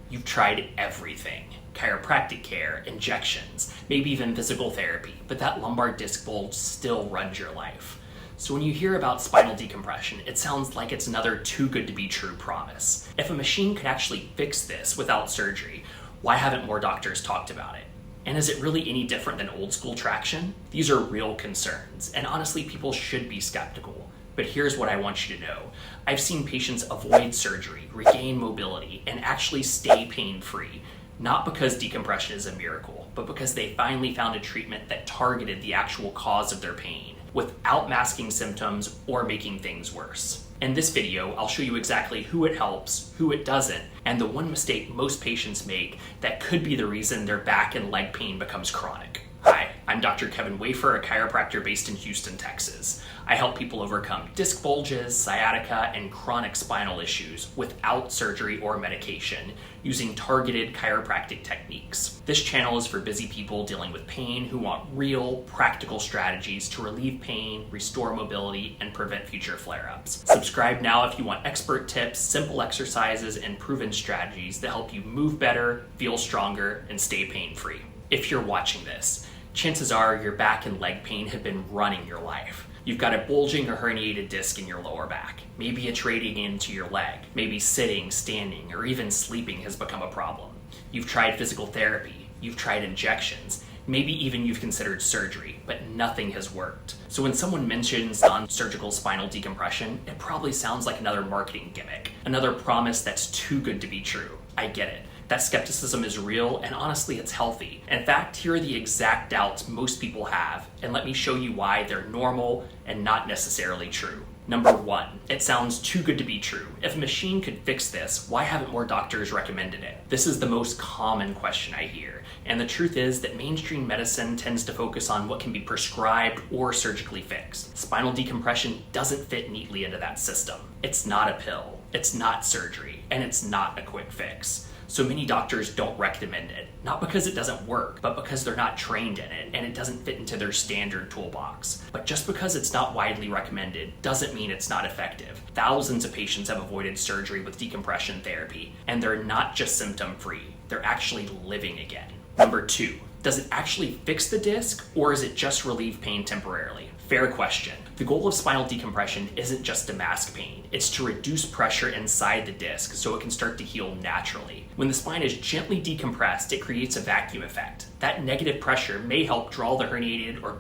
You've tried everything. Chiropractic care, injections, maybe even physical therapy, but that lumbar disc bulge still runs your life. So when you hear about spinal decompression, it sounds like it's another too good to be true promise. If a machine could actually fix this without surgery, why haven't more doctors talked about it? And is it really any different than old school traction? These are real concerns, and honestly, people should be skeptical. But here's what I want you to know. I've seen patients avoid surgery, regain mobility, and actually stay pain-free, not because decompression is a miracle, but because they finally found a treatment that targeted the actual cause of their pain, without masking symptoms or making things worse. In this video, I'll show you exactly who it helps, who it doesn't, and the one mistake most patients make that could be the reason their back and leg pain becomes chronic. Hi, I'm Dr. Kevin Wafer, a chiropractor based in Houston, Texas. I help people overcome disc bulges, sciatica, and chronic spinal issues without surgery or medication using targeted chiropractic techniques. This channel is for busy people dealing with pain who want real, practical strategies to relieve pain, restore mobility, and prevent future flare-ups. Subscribe now if you want expert tips, simple exercises, and proven strategies that help you move better, feel stronger, and stay pain-free. If you're watching this, chances are your back and leg pain have been running your life. You've got a bulging or herniated disc in your lower back. Maybe it's radiating into your leg. Maybe sitting, standing, or even sleeping has become a problem. You've tried physical therapy. You've tried injections. Maybe even you've considered surgery, but nothing has worked. So when someone mentions non-surgical spinal decompression, it probably sounds like another marketing gimmick, another promise that's too good to be true. I get it. That skepticism is real, and honestly, it's healthy. In fact, here are the exact doubts most people have, and let me show you why they're normal and not necessarily true. Number one, it sounds too good to be true. If a machine could fix this, why haven't more doctors recommended it? This is the most common question I hear, and the truth is that mainstream medicine tends to focus on what can be prescribed or surgically fixed. Spinal decompression doesn't fit neatly into that system. It's not a pill, it's not surgery, and it's not a quick fix. So many doctors don't recommend it, not because it doesn't work, but because they're not trained in it and it doesn't fit into their standard toolbox. But just because it's not widely recommended doesn't mean it's not effective. Thousands of patients have avoided surgery with decompression therapy, and they're not just symptom-free, they're actually living again. Number two, does it actually fix the disc, or is it just relieve pain temporarily? Fair question. The goal of spinal decompression isn't just to mask pain, it's to reduce pressure inside the disc so it can start to heal naturally. When the spine is gently decompressed, it creates a vacuum effect. That negative pressure may help draw the herniated or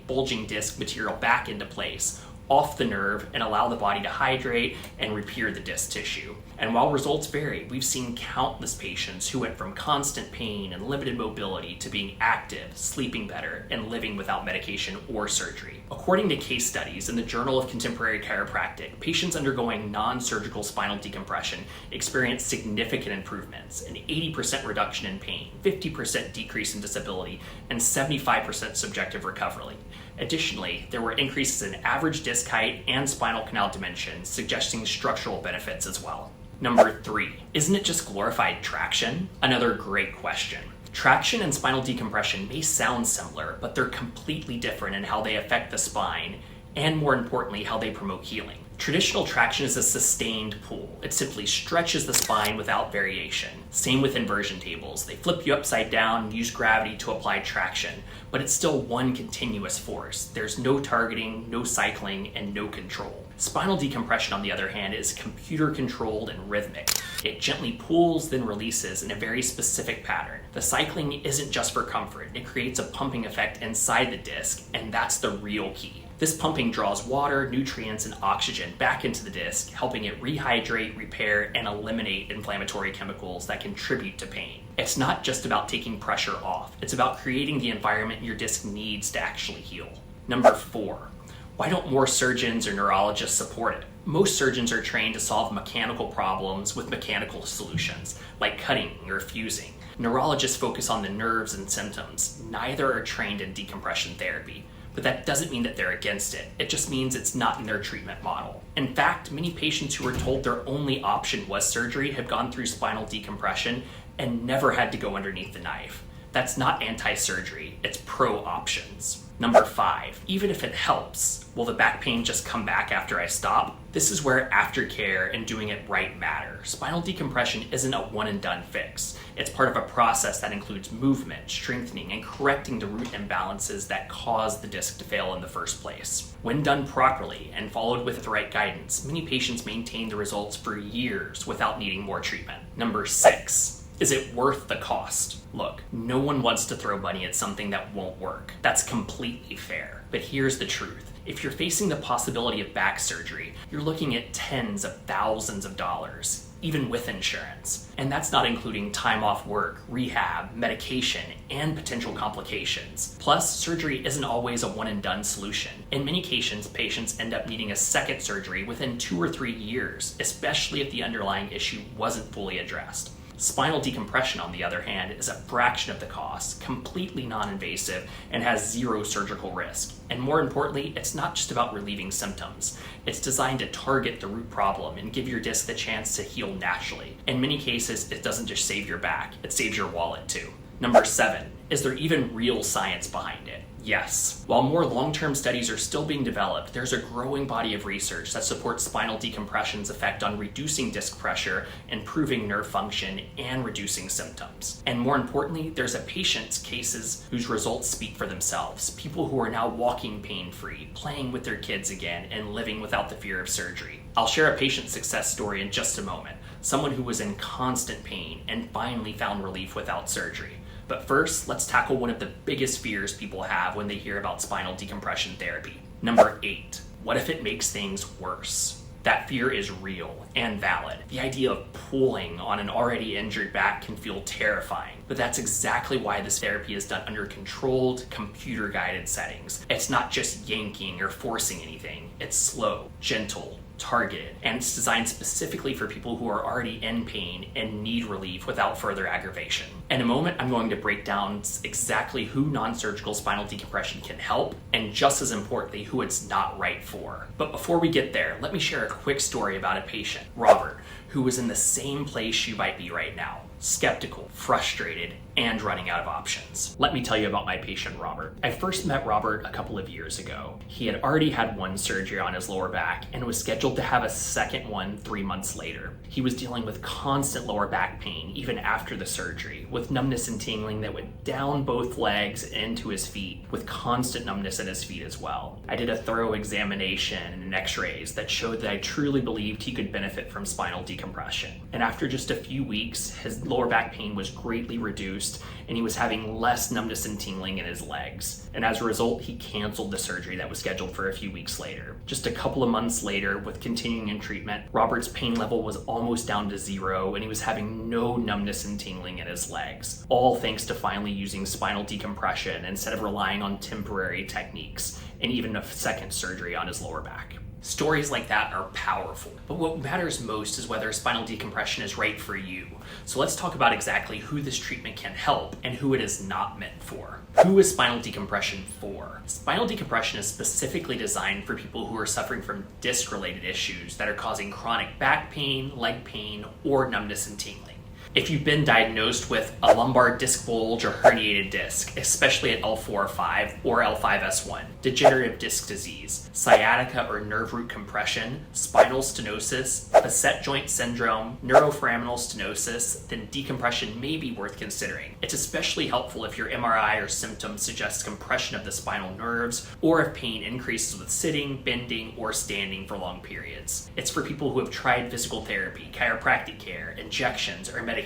bulging disc material back into place, off the nerve, and allow the body to hydrate and repair the disc tissue. And while results vary, we've seen countless patients who went from constant pain and limited mobility to being active, sleeping better, and living without medication or surgery. According to case studies in the Journal of Contemporary Chiropractic, patients undergoing non-surgical spinal decompression experienced significant improvements: an 80% reduction in pain, 50% decrease in disability, and 75% subjective recovery. Additionally, there were increases in average disc height and spinal canal dimensions, suggesting structural benefits as well. Number three, isn't it just glorified traction? Another great question. Traction and spinal decompression may sound similar, but they're completely different in how they affect the spine, and more importantly, how they promote healing. Traditional traction is a sustained pull. It simply stretches the spine without variation. Same with inversion tables. They flip you upside down and use gravity to apply traction, but it's still one continuous force. There's no targeting, no cycling, and no control. Spinal decompression, on the other hand, is computer-controlled and rhythmic. It gently pulls, then releases in a very specific pattern. The cycling isn't just for comfort. It creates a pumping effect inside the disc, and that's the real key. This pumping draws water, nutrients, and oxygen back into the disc, helping it rehydrate, repair, and eliminate inflammatory chemicals that contribute to pain. It's not just about taking pressure off. It's about creating the environment your disc needs to actually heal. Number four, why don't more surgeons or neurologists support it? Most surgeons are trained to solve mechanical problems with mechanical solutions, like cutting or fusing. Neurologists focus on the nerves and symptoms. Neither are trained in decompression therapy. But that doesn't mean that they're against it. It just means it's not in their treatment model. In fact, many patients who were told their only option was surgery have gone through spinal decompression and never had to go underneath the knife. That's not anti-surgery, it's pro-options. Number five, even if it helps, will the back pain just come back after I stop? This is where aftercare and doing it right matter. Spinal decompression isn't a one-and-done fix. It's part of a process that includes movement, strengthening, and correcting the root imbalances that cause the disc to fail in the first place. When done properly and followed with the right guidance, many patients maintain the results for years without needing more treatment. Number 6. Is it worth the cost? Look, no one wants to throw money at something that won't work. That's completely fair. But here's the truth. If you're facing the possibility of back surgery, you're looking at tens of thousands of dollars, even with insurance. And that's not including time off work, rehab, medication, and potential complications. Plus, surgery isn't always a one-and-done solution. In many cases, patients end up needing a second surgery within 2 or 3 years, especially if the underlying issue wasn't fully addressed. Spinal decompression, on the other hand, is a fraction of the cost, completely non-invasive, and has zero surgical risk. And more importantly, it's not just about relieving symptoms. It's designed to target the root problem and give your disc the chance to heal naturally. In many cases, it doesn't just save your back, it saves your wallet too. Number 7, is there even real science behind it? Yes. While more long-term studies are still being developed, there's a growing body of research that supports spinal decompression's effect on reducing disc pressure, improving nerve function, and reducing symptoms. And more importantly, there's a patient's cases whose results speak for themselves. People who are now walking pain-free, playing with their kids again, and living without the fear of surgery. I'll share a patient success story in just a moment. Someone who was in constant pain and finally found relief without surgery. But first, let's tackle one of the biggest fears people have when they hear about spinal decompression therapy. Number 8, what if it makes things worse? That fear is real and valid. The idea of pulling on an already injured back can feel terrifying, but that's exactly why this therapy is done under controlled, computer-guided settings. It's not just yanking or forcing anything. It's slow, gentle, targeted, and it's designed specifically for people who are already in pain and need relief without further aggravation. In a moment, I'm going to break down exactly who non-surgical spinal decompression can help, and just as importantly, who it's not right for. But before we get there, let me share a quick story about a patient, Robert, who was in the same place you might be right now. Skeptical, frustrated, and running out of options. Let me tell you about my patient, Robert. I first met Robert a couple of years ago. He had already had one surgery on his lower back and was scheduled to have a second one 3 months later. He was dealing with constant lower back pain even after the surgery, with numbness and tingling that went down both legs and into his feet, with constant numbness in his feet as well. I did a thorough examination and x-rays that showed that I truly believed he could benefit from spinal decompression. And after just a few weeks, his lower back pain was greatly reduced and he was having less numbness and tingling in his legs. And as a result, he canceled the surgery that was scheduled for a few weeks later. Just a couple of months later, with continuing in treatment, Robert's pain level was almost down to 0 and he was having no numbness and tingling in his legs. All thanks to finally using spinal decompression instead of relying on temporary techniques and even a second surgery on his lower back. Stories like that are powerful, but what matters most is whether spinal decompression is right for you. So let's talk about exactly who this treatment can help and who it is not meant for. Who is spinal decompression for? Spinal decompression is specifically designed for people who are suffering from disc-related issues that are causing chronic back pain, leg pain, or numbness and tingling. If you've been diagnosed with a lumbar disc bulge or herniated disc, especially at L4-L5 or L5-S1, degenerative disc disease, sciatica or nerve root compression, spinal stenosis, facet joint syndrome, neuroforaminal stenosis, then decompression may be worth considering. It's especially helpful if your MRI or symptoms suggest compression of the spinal nerves, or if pain increases with sitting, bending, or standing for long periods. It's for people who have tried physical therapy, chiropractic care, injections, or medication,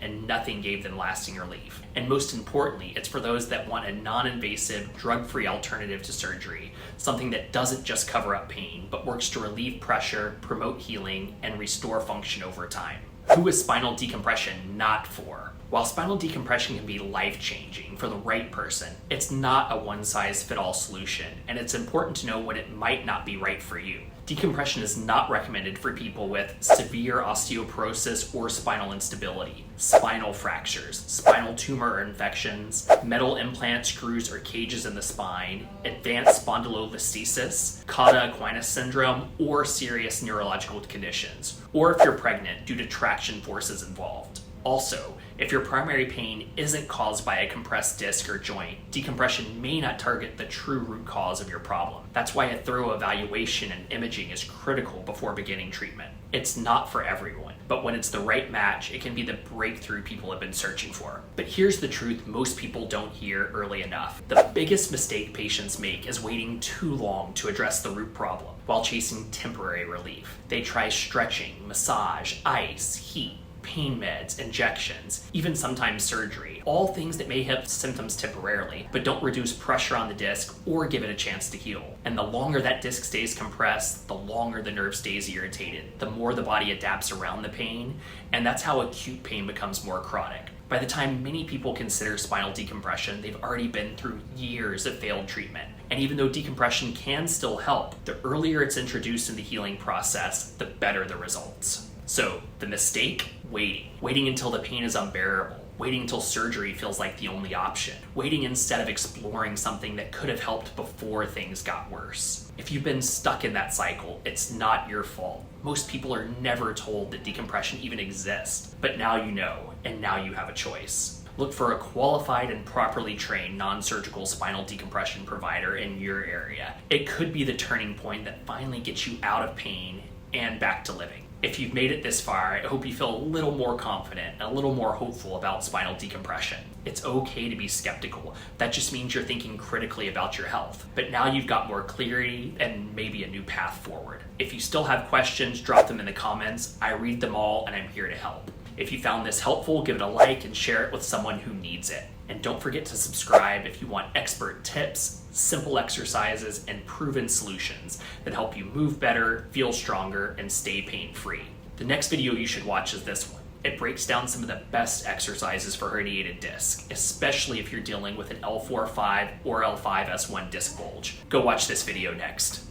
and nothing gave them lasting relief. And most importantly, it's for those that want a non-invasive, drug-free alternative to surgery, something that doesn't just cover up pain, but works to relieve pressure, promote healing, and restore function over time. Who is spinal decompression not for? While spinal decompression can be life-changing for the right person, it's not a one-size-fits-all solution, and it's important to know when it might not be right for you. Decompression is not recommended for people with severe osteoporosis or spinal instability, spinal fractures, spinal tumor or infections, metal implant screws or cages in the spine, advanced spondylolisthesis, cauda equina syndrome, or serious neurological conditions, or if you're pregnant due to traction forces involved. Also, if your primary pain isn't caused by a compressed disc or joint, decompression may not target the true root cause of your problem. That's why a thorough evaluation and imaging is critical before beginning treatment. It's not for everyone, but when it's the right match, it can be the breakthrough people have been searching for. But here's the truth most people don't hear early enough. The biggest mistake patients make is waiting too long to address the root problem while chasing temporary relief. They try stretching, massage, ice, heat, pain meds, injections, even sometimes surgery, all things that may help symptoms temporarily, but don't reduce pressure on the disc or give it a chance to heal. And the longer that disc stays compressed, the longer the nerve stays irritated, the more the body adapts around the pain, and that's how acute pain becomes more chronic. By the time many people consider spinal decompression, they've already been through years of failed treatment. And even though decompression can still help, the earlier it's introduced in the healing process, the better the results. So, the mistake? Waiting until the pain is unbearable. Waiting until surgery feels like the only option. Waiting instead of exploring something that could have helped before things got worse. If you've been stuck in that cycle, it's not your fault. Most people are never told that decompression even exists. But now you know, and now you have a choice. Look for a qualified and properly trained non-surgical spinal decompression provider in your area. It could be the turning point that finally gets you out of pain and back to living. If you've made it this far, I hope you feel a little more confident and a little more hopeful about spinal decompression. It's okay to be skeptical. That just means you're thinking critically about your health. But now you've got more clarity and maybe a new path forward. If you still have questions, drop them in the comments. I read them all and I'm here to help. If you found this helpful, give it a like and share it with someone who needs it. And don't forget to subscribe if you want expert tips, simple exercises, and proven solutions that help you move better, feel stronger, and stay pain-free. The next video you should watch is this one. It breaks down some of the best exercises for herniated disc, especially if you're dealing with an L4-L5 or L5-S1 disc bulge. Go watch this video next.